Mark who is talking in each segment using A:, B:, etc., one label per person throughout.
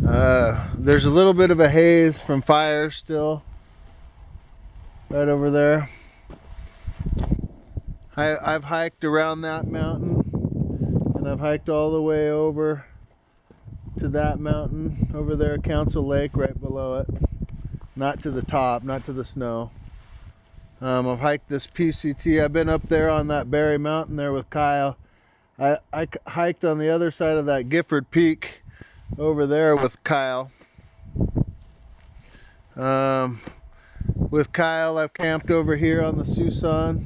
A: There's a little bit of a haze from fire still right over there. I've hiked around that mountain, and I've hiked all the way over to that mountain over there, Council Lake, right below it. Not to the top, not to the snow. I've hiked this PCT. I've been up there on that Berry Mountain there with Kyle. I hiked on the other side of that Gifford Peak over there with Kyle. With Kyle, I've camped over here on the Susan.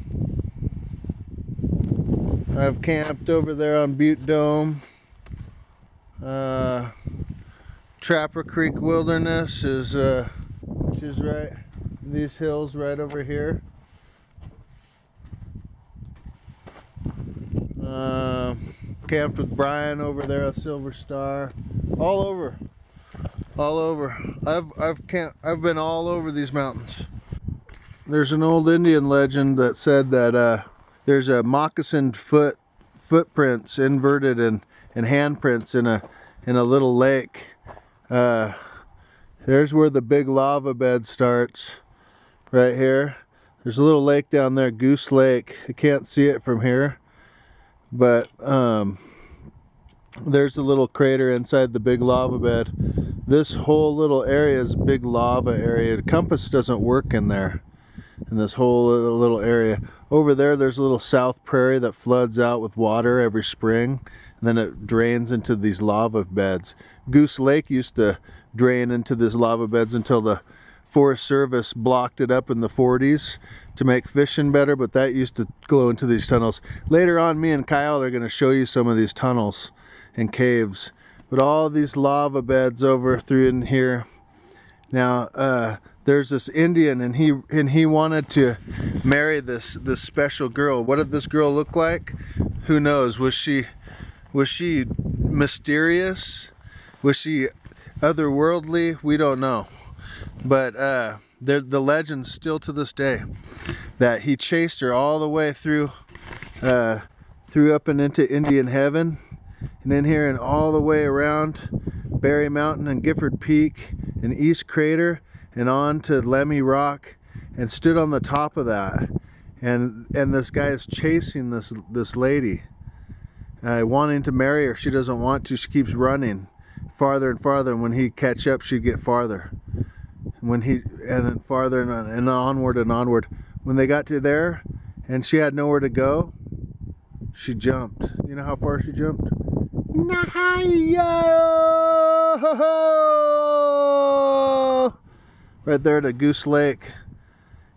A: I've camped over there on Butte Dome. Trapper Creek Wilderness is, which is right these hills right over here. Camped with Brian over there at Silver Star. All over. I've been all over these mountains. There's an old Indian legend that said that there's a moccasined footprints inverted and handprints in a little lake. There's where the big lava bed starts, right here. There's a little lake down there, Goose Lake. I can't see it from here, but there's a little crater inside the big lava bed. This whole little area is a big lava area. The compass doesn't work in there, in this whole little area. Over there, there's a little South Prairie that floods out with water every spring, and then it drains into these lava beds. Goose Lake used to drain into these lava beds until the Forest Service blocked it up in the 40s to make fishing better, but that used to go into these tunnels. Later on, me and Kyle are going to show you some of these tunnels and caves. But all these lava beds over through in here. Now, there's this Indian, and he wanted to marry this special girl. What did this girl look like? Who knows? Was she mysterious? Was she otherworldly? We don't know. But the legend's still to this day that he chased her all the way through up and into Indian Heaven, and in here and all the way around Berry Mountain and Gifford Peak and East Crater and on to Lemmy Rock, and stood on the top of that. And this guy is chasing this lady, wanting to marry her. She doesn't want to. She keeps running farther and farther, and when he catch up, she'd get farther. And then farther and onward and onward. When they got to there and she had nowhere to go, she jumped. You know how far she jumped? Right there to Goose Lake.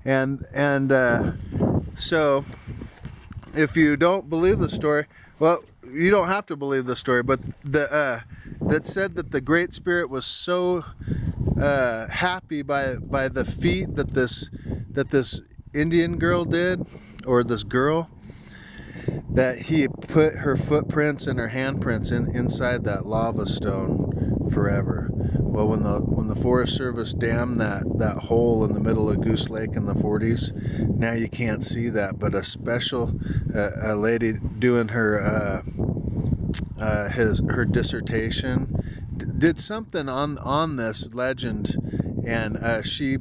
A: And so if you don't believe the story, well, you don't have to believe the story, but that said that the Great Spirit was so happy by the feat that this Indian girl did, or this girl, that he put her footprints and her handprints inside that lava stone forever. Well, when the Forest Service dammed that hole in the middle of Goose Lake in the 40s, now you can't see that, but a special a lady doing her dissertation did something on this legend, and she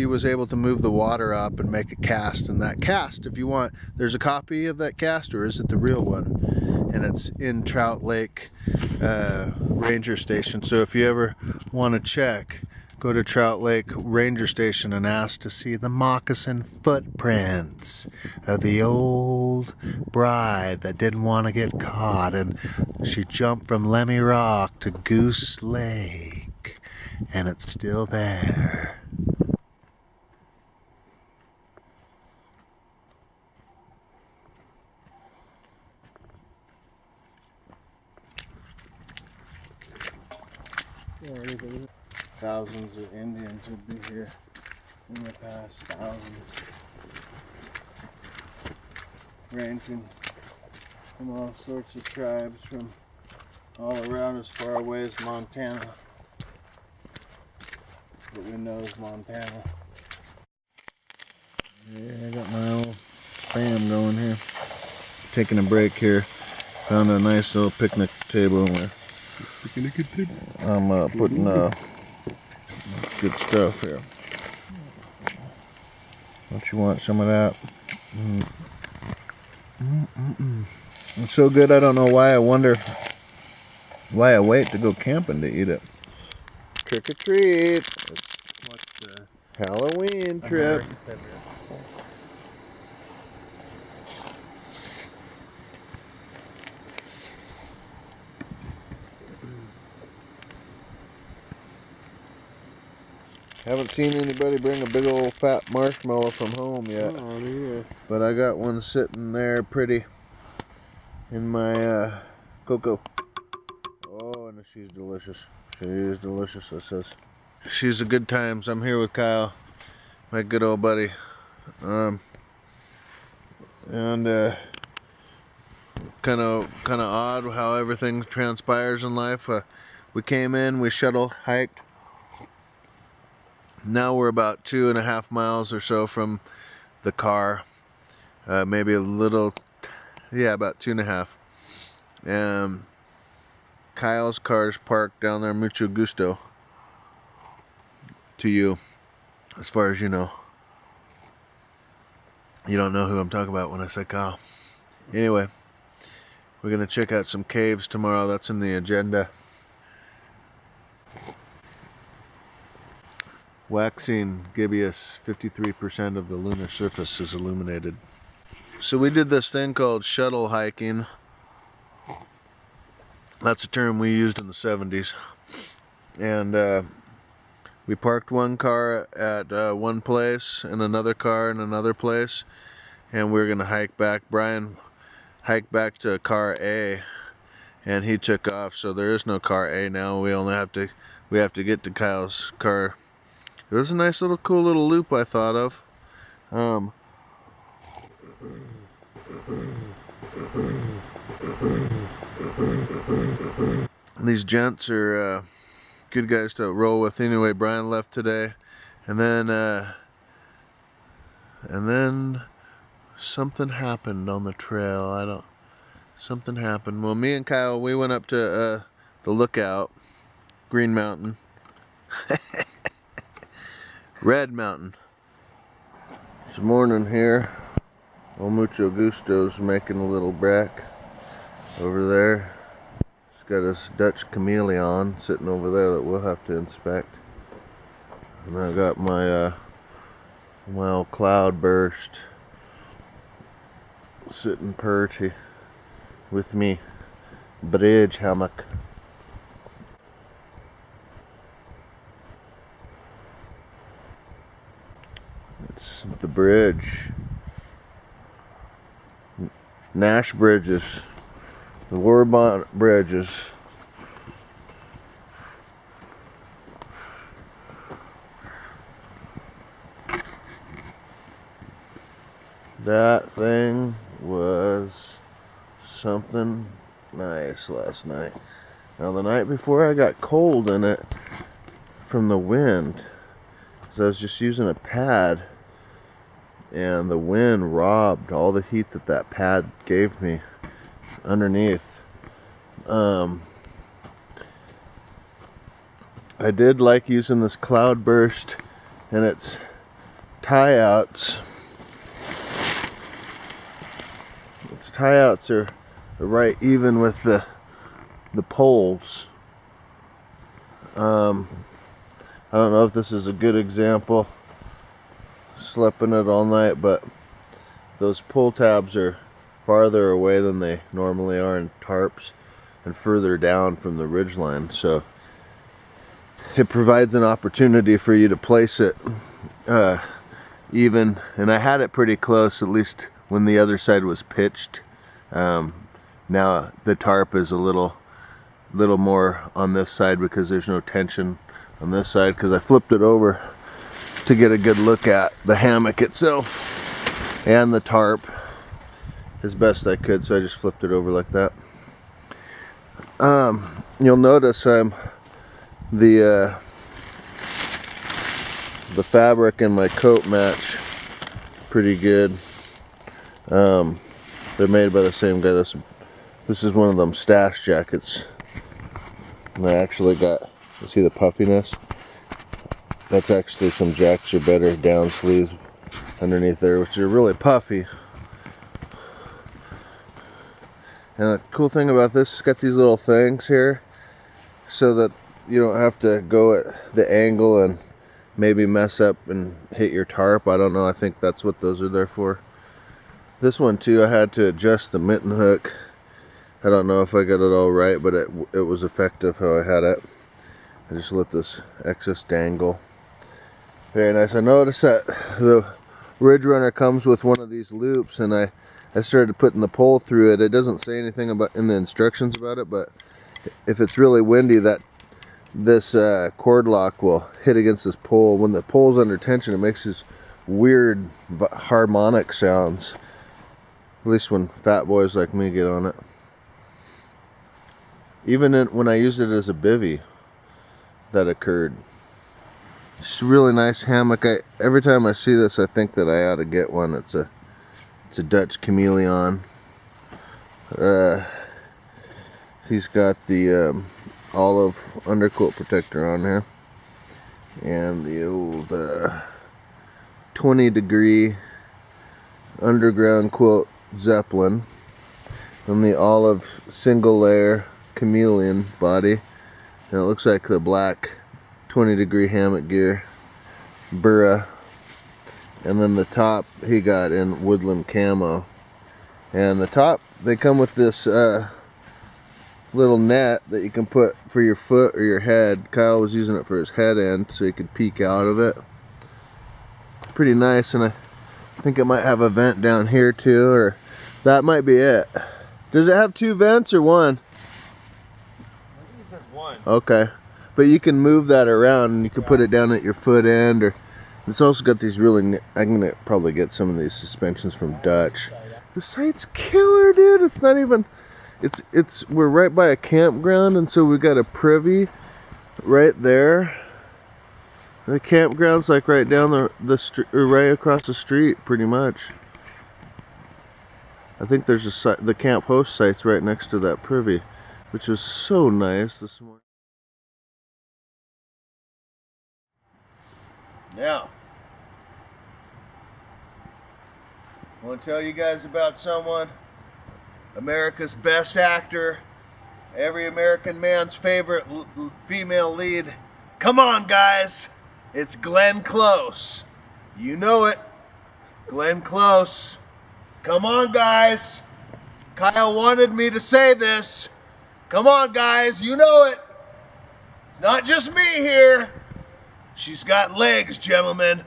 A: was able to move the water up and make a cast. And that cast, if you want, there's a copy of that cast, or is it the real one? And it's in Trout Lake Ranger Station. So if you ever want to check, go to Trout Lake Ranger Station and ask to see the moccasin footprints of the old bride that didn't want to get caught, and she jumped from Lemmy Rock to Goose Lake, and it's still there. Thousands of Indians would be here in the past, thousands, ranging from all sorts of tribes from all around as far away as Montana, what we know as Montana. Yeah, I got my old fam going here, taking a break here. Found a nice little picnic table with I'm putting good stuff here. Don't you want some of that? It's so good, I don't know why. I wonder why I wait to go camping to eat it. Trick or treat.
B: What's the
A: Halloween trip. Haven't seen anybody bring a big old fat marshmallow from home yet.
B: Oh, yeah.
A: But I got one sitting there pretty in my cocoa. Oh, and she's delicious. She is delicious, it says. She's a good times. I'm here with Kyle, my good old buddy. And kind of odd how everything transpires in life. We came in, we shuttle hiked. Now we're about 2.5 miles or so from the car. Maybe a little, yeah, about 2.5. Kyle's car's parked down there, mucho gusto to you, as far as you know. You don't know who I'm talking about when I say Kyle. Anyway, we're gonna check out some caves tomorrow. That's in the agenda. Waxing gibbous, 53% of the lunar surface is illuminated. So we did this thing called shuttle hiking. That's a term we used in the 70s. And we parked one car at one place and another car in another place. And we're gonna hike back. Brian hiked back to car A and he took off. So there is no car A now. We have to get to Kyle's car. It was a nice little cool little loop I thought of. These gents are good guys to roll with. Anyway, Brian left today, and then something happened on the trail. Something happened. Well, me and Kyle, we went up to the lookout, Green Mountain. Red Mountain. It's morning here. Old Mucho Gusto's making a little brack over there. He's got his Dutch chameleon sitting over there that we'll have to inspect. And I got my my old cloudburst sitting pretty with me bridge hammock. It's the bridge. Nash Bridges. The Warbont Bridges. That thing was something nice last night. Now the night before I got cold in it from the wind. So I was just using a pad and the wind robbed all the heat that pad gave me underneath. I did like using this cloudburst and its tie-outs. Its tie-outs are right even with the poles. I don't know if this is a good example. Slept in it all night, but those pull tabs are farther away than they normally are in tarps and further down from the ridgeline, so it provides an opportunity for you to place it even, and I had it pretty close, at least when the other side was pitched. Now the tarp is a little more on this side because there's no tension on this side, because I flipped it over to get a good look at the hammock itself and the tarp as best I could, so I just flipped it over like that. You'll notice the fabric in my coat match pretty good. They're made by the same guy. This is one of them stash jackets. And I actually got, you see the puffiness? That's actually some jacks or better down sleeves underneath there, which are really puffy. And the cool thing about this, it's got these little things here so that you don't have to go at the angle and maybe mess up and hit your tarp. I don't know, I think that's what those are there for. This one too, I had to adjust the mitten hook. I don't know if I got it all right, but it was effective how I had it. I just let this excess dangle. Very nice. I noticed that the Ridge Runner comes with one of these loops, and I started putting the pole through it. It doesn't say anything about in the instructions about it, but if it's really windy, that this cord lock will hit against this pole. When the pole's under tension, it makes these weird harmonic sounds. At least when fat boys like me get on it. Even when I used it as a bivvy, that occurred. It's a really nice hammock. Every time I see this, I think that I ought to get one. It's a Dutch Chameleon. He's got the olive underquilt protector on here, and the old 20-degree underground quilt Zeppelin, and the olive single layer chameleon body, and it looks like the black 20-degree hammock gear Burra, and then the top he got in woodland camo. And the top, they come with this little net that you can put for your foot or your head. Kyle was using it for his head end so he could peek out of it. Pretty nice, and I think it might have a vent down here too, or that might be it. Does it have 2 vents or 1?
B: I think it says 1.
A: Okay, but you can move that around and you can put it down at your foot end, or it's also got these really, I'm gonna probably get some of these suspensions from Dutch. The site's killer, dude. It's not even, we're right by a campground, and so we got a privy right there. The campground's like right down the street, or right across the street, pretty much. I think there's the camp host site's right next to that privy, which was so nice this morning. Now, I want to tell you guys about someone, America's best actor, every American man's favorite female lead. Come on, guys, it's Glenn Close. You know it, Glenn Close. Come on, guys. Kyle wanted me to say this. Come on, guys, you know it. It's not just me here. She's got legs, gentlemen.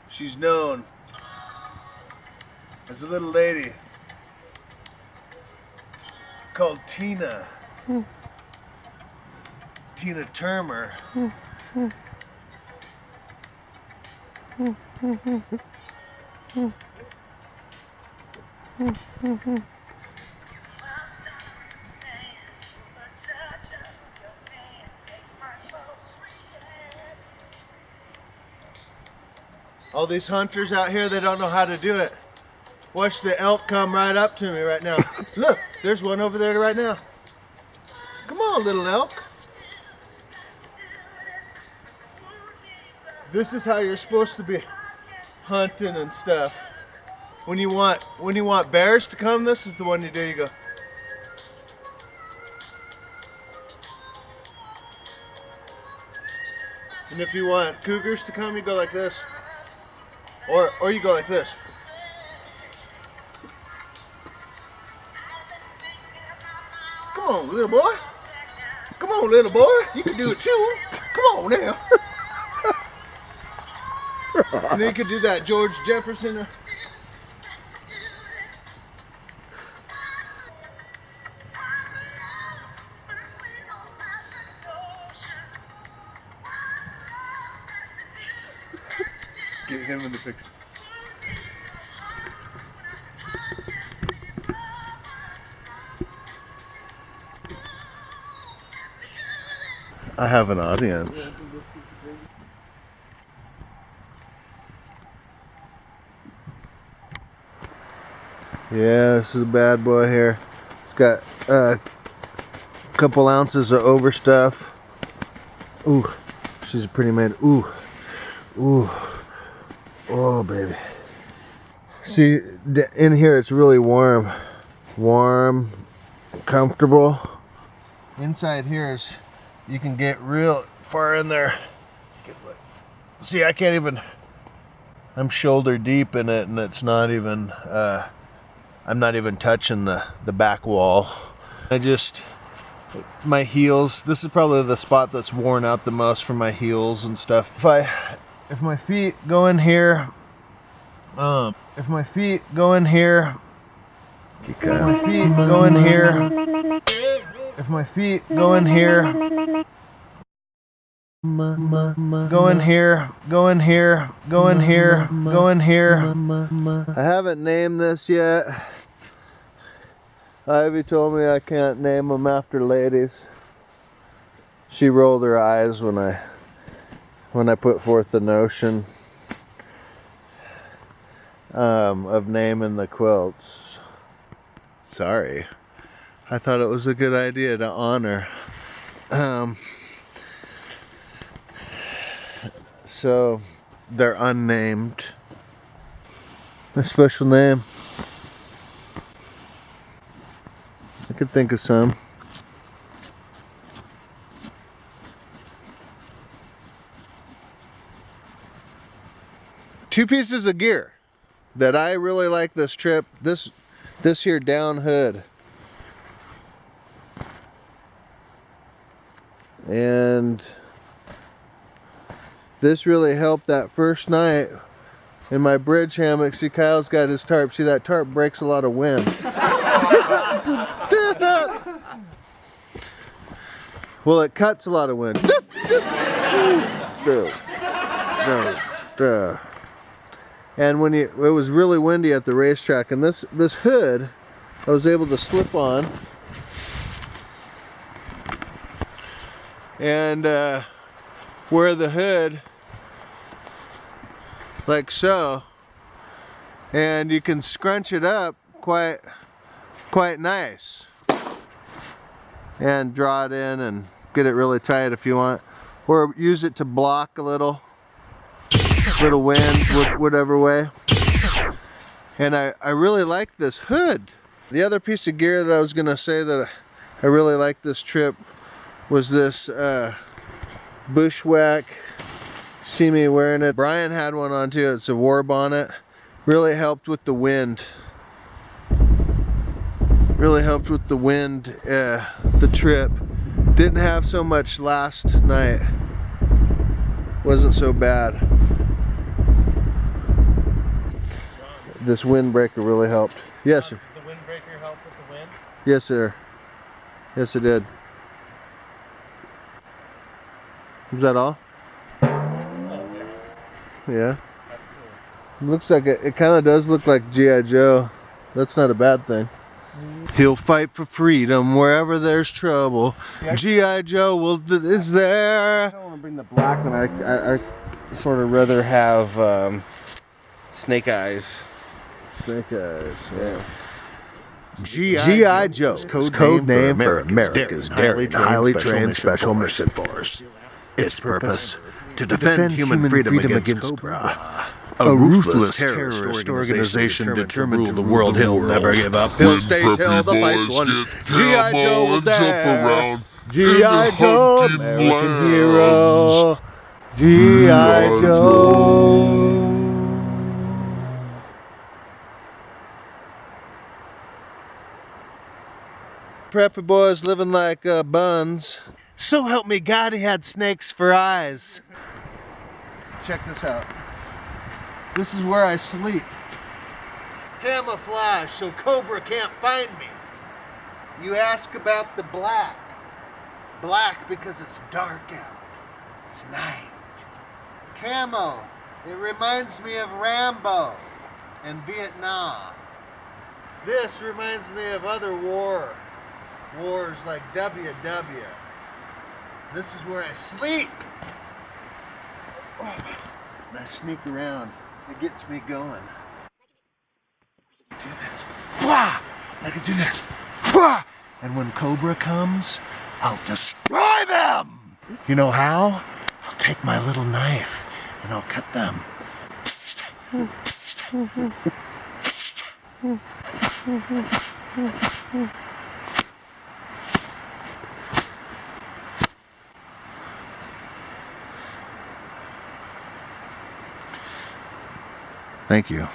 A: She's known as a little lady called Tina. Tina Turner. All these hunters out here, they don't know how to do it. Watch the elk come right up to me right now. Look, there's one over there right now. Come on, little elk. This is how you're supposed to be hunting and stuff. When you want bears to come, this is the one you do. You go. And if you want cougars to come, you go like this. Or you go like this. Come on, little boy. Come on, little boy. You can do it too. Come on now. And then you can do that George Jefferson. Get him in the picture. I have an audience. Yeah, this is a bad boy here. It's got Couple ounces of overstuff. Ooh, she's a pretty maid. Ooh, ooh, oh baby. See, in here it's really warm. Warm, comfortable. Inside here is, you can get real far in there. See, I can't even, I'm shoulder deep in it, and it's not even, I'm not even touching the back wall. My heels, this is probably the spot that's worn out the most for my heels and stuff. If my feet go in here, if my feet go in here, if my feet go in here, if my feet go in here, go in here, go in here, go in here, go in here. I haven't named this yet. Ivy told me I can't name them after ladies. She rolled her eyes when I put forth the notion of naming the quilts. Sorry. I thought it was a good idea to honor. So they're unnamed. A special name. I could think of some. Two pieces of gear that I really like this trip. This here down hood. And this really helped that first night in my bridge hammock. See, Kyle's got his tarp. See, that tarp breaks a lot of wind. Well, it cuts a lot of wind. And when it was really windy at the racetrack, and this hood I was able to slip on, and wear the hood like so, and you can scrunch it up quite nice and draw it in and get it really tight if you want, or use it to block a little wind, whatever way. And I really like this hood. The other piece of gear that I was gonna say that I really like this trip was this bushwhack. See me wearing it. Brian had one on too. It's a war bonnet. Really helped with the wind. Really helped with the wind, the trip. Didn't have so much last night. Wasn't so bad. This windbreaker really helped. Yes, sir.
B: The windbreaker helped with the wind?
A: Yes, sir. Yes, it did. Was that all?
B: Oh, yeah.
A: Yeah.
B: That's cool.
A: Looks like it kind of does look like G.I. Joe. That's not a bad thing. He'll fight for freedom wherever there's trouble. G.I. Joe is there.
B: I don't want to bring the black one. I sort of rather have snake eyes.
A: Snake eyes, yeah.
C: G.I. Joe, code name for America's daring, highly trained special mission force. Its purpose, to defend human freedom against Cobra, a ruthless terrorist organization determined to rule the world. He'll never give up. He'll stay till the fight's won. G.I. Joe will dare.
A: G.I. Joe, American hero. G.I. Joe. Preppy boys living like buns. So help me God, he had snakes for eyes. Check this out. This is where I sleep. Camouflage so Cobra can't find me. You ask about the black. Black because it's dark out. It's night. Camo. It reminds me of Rambo and Vietnam. This reminds me of other wars like WW. This is where I sleep. Oh, and I sneak around. It gets me going. Do this. Blah! I can do this. Blah! And when Cobra comes,
C: I'll destroy them! You know how? I'll take my little knife and I'll cut them. Thank you.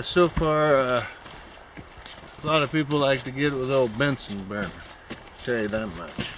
A: So far, a lot of people like to get it with old Benson burner. Tell you that much.